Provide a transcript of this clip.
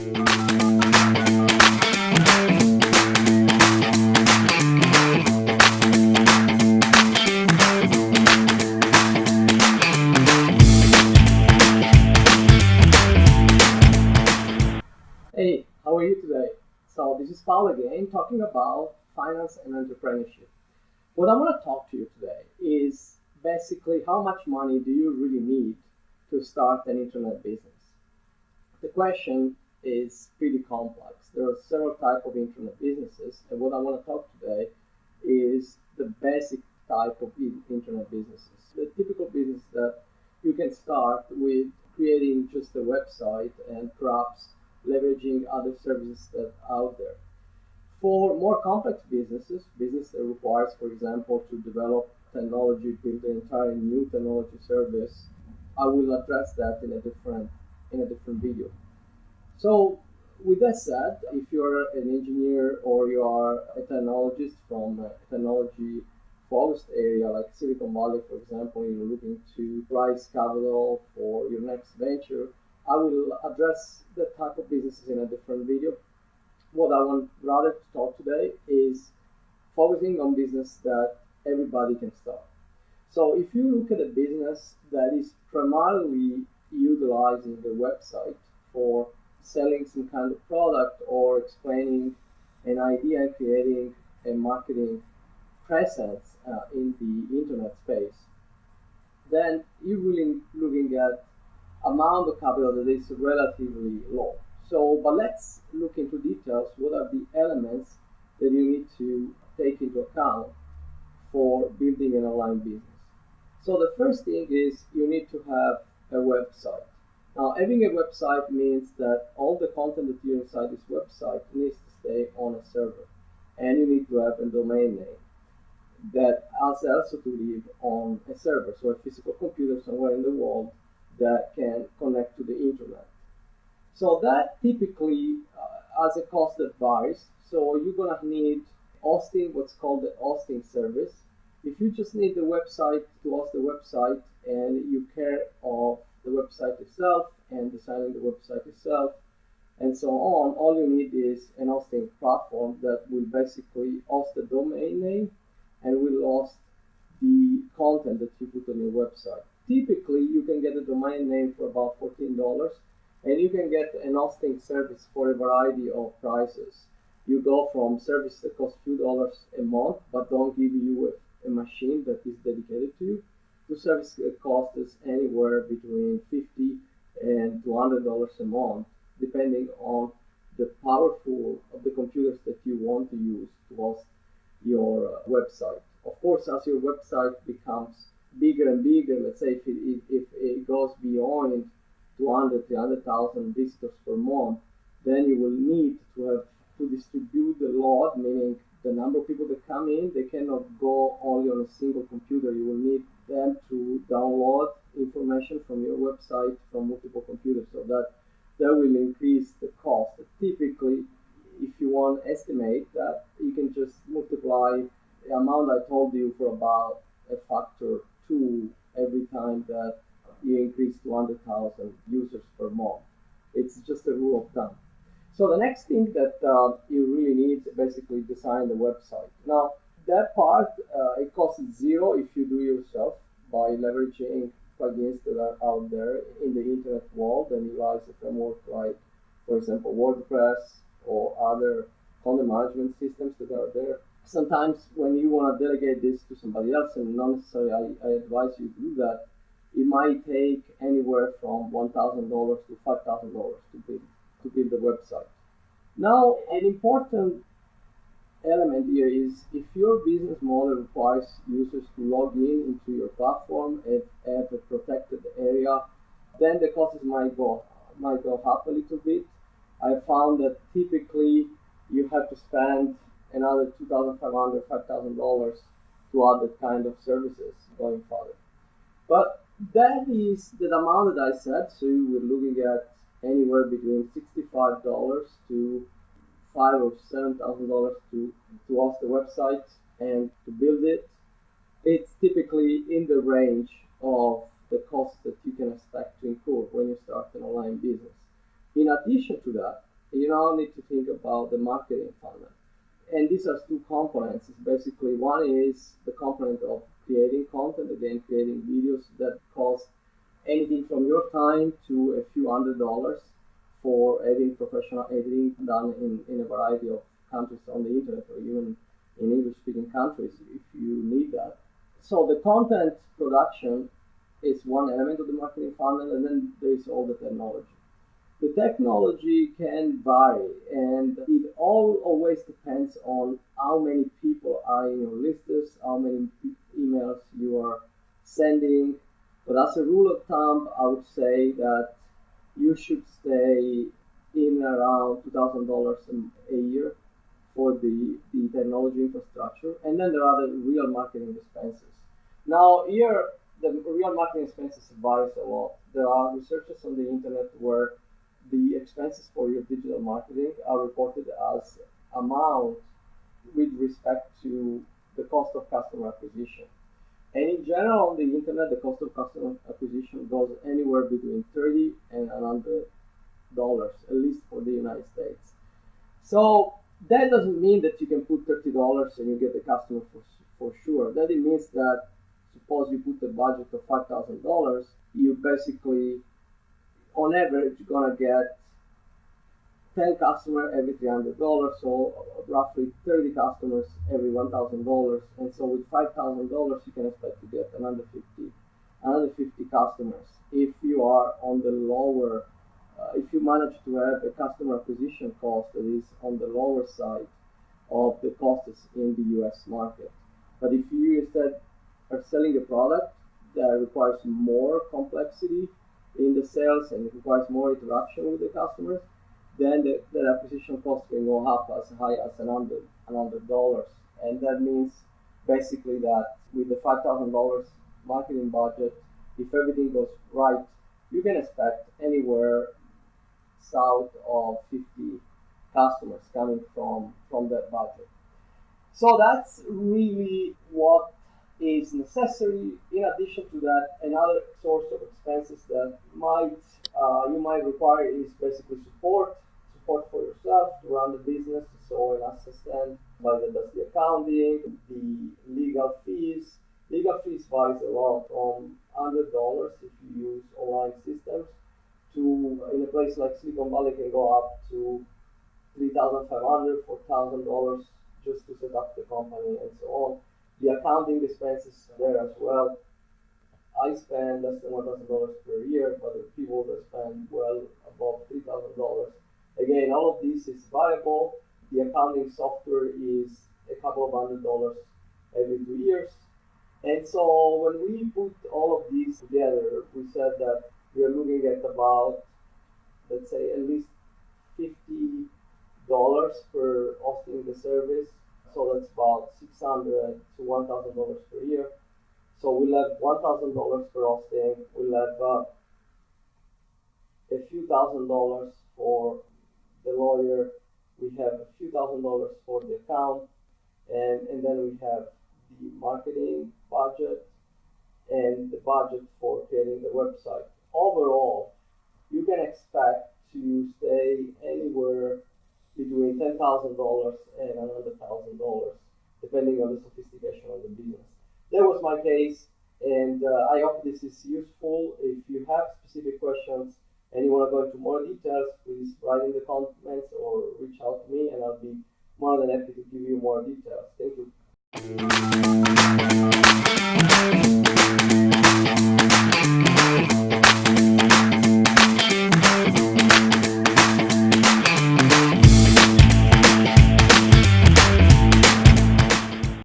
Hey, how are you today? So this is Paolo again, talking about finance and entrepreneurship. What I want to talk to you today is basically how much money do you really need to start an internet business? The question is pretty complex. There are several types of internet businesses, and what I want to talk today is the basic type of internet businesses. The typical business that you can start with creating just a website and perhaps leveraging other services that are out there. For more complex businesses, business that requires, for example, to develop technology, build an entire new technology service, I will address that in a different video. So, with that said, if you're an engineer or you are a technologist from a technology focused area like Silicon Valley, for example, you're looking to raise capital for your next venture, I will address that type of businesses in a different video. What I want rather to talk today is focusing on business that everybody can start. So if you look at a business that is primarily utilizing the website for selling some kind of product or explaining an idea and creating a marketing presence in the internet space, then you're really looking at amount of capital that is relatively low. So, but let's look into details. What are the elements that you need to take into account for building an online business? So the first thing is you need to have a website. Now, having a website means that all the content that you inside this website needs to stay on a server, and you need to have a domain name that has also to live on a server, so a physical computer somewhere in the world that can connect to the internet. So that typically has a cost that varies. So you're gonna need hosting, what's called the hosting service. If you just need the website to host the website and you care of the website itself and designing the website itself and so on, all you need is an hosting platform that will basically host the domain name and will host the content that you put on your website. Typically, you can get a domain name for about $14, and you can get an hosting service for a variety of prices. You go from service that costs a few dollars a month, but don't give you a machine that is dedicated to you, to service that costs anywhere between $50 and $200 a month, depending on the powerful of the computers that you want to use to host your website. Of course, as your website becomes bigger and bigger, let's say if it goes beyond 200, 300,000 visitors per month, then you will need to have to distribute the load, meaning the number of people that come in, they cannot go only on a single computer. You will need them to download information from your website from multiple computers, so that will increase the cost. Typically, if you want to estimate that, you can just multiply the amount I told you for about a factor 2 every time that you increase 200,000 users per month. It's just a rule of thumb. So the next thing that you really need is basically design the website. Now, that part, it costs zero if you do yourself by leveraging plugins that are out there in the internet world and utilize a framework like, for example, WordPress or other content management systems that are there. Sometimes when you want to delegate this to somebody else, and not necessarily I advise you to do that, it might take anywhere from $1,000 to $5,000 to build the website. Now, an important element here is if your business model requires users to log in into your platform and have a protected area, then the costs might go up a little bit. I found that typically you have to spend another $2,500, $5,000 to add that kind of services going further. But that is the amount that I said, so we're looking at anywhere between $65 to $5,000 or $7,000 to host the website and to build it. It's typically in the range of the cost that you can expect to incur when you start an online business. In addition to that, you now need to think about the marketing funnel. And these are two components. It's basically one is the component of creating content, again, creating videos that cost anything from your time to a few $100s for having professional editing done in a variety of countries on the internet or even in English-speaking countries if you need that. So the content production is one element of the marketing funnel, and then there is all the technology. The technology can vary, and it all always depends on how many people are in your list, how many emails you are sending. But as a rule of thumb, I would say that you should stay in around $2,000 a year for the technology infrastructure. And then there are the real marketing expenses. Now here, the real marketing expenses varies a lot. There are researches on the internet where the expenses for your digital marketing are reported as amount with respect to the cost of customer acquisition. And in general, on the internet, the cost of customer acquisition goes anywhere between $30 and $100, at least for the United States. So that doesn't mean that you can put $30 and you get the customer for sure. That it means that suppose you put a budget of $5,000, you basically, on average, you're gonna get 10 customers every $300, so roughly 30 customers every $1,000. And so with $5,000, you can expect to get another 50 customers. If you are on the lower, if you manage to have a customer acquisition cost that is on the lower side of the costs in the US market. But if you instead are selling a product that requires more complexity in the sales and it requires more interaction with the customers, then the acquisition cost can go up as high as $100. And that means basically that with the $5,000 marketing budget, if everything goes right, you can expect anywhere south of 50 customers coming from that budget. So that's really what is necessary. In addition to that, another source of expenses that you might require is basically support for yourself to run the business. So an assistant that does the accounting, the legal fees. Legal fees varies a lot from $100 if you use online systems to, in a place like Silicon Valley, can go up to $3,500, $4,000 just to set up the company and so on. The accounting expenses there as well. I spend less than $1,000 per year, but there are people that spend well above $3,000. Again, all of this is variable. The accounting software is a couple of $100 every 2 years. And so when we put all of these together, we said that we are looking at about, let's say, at least $50 per hosting the service. So that's about $600 to $1,000 per year. So we'll have $1,000 per hosting. We'll have a few $1,000s for the lawyer. We have a few $1,000s for the account, and then we have the marketing budget and the budget for creating the website. Overall, you can expect to stay anywhere between $10,000 and another $1,000, depending on the sophistication of the business. That was my case, and I hope this is useful. If you have specific questions and you want to go into more details, please write in the comments or reach out to me, and I'll be more than happy to give you more details.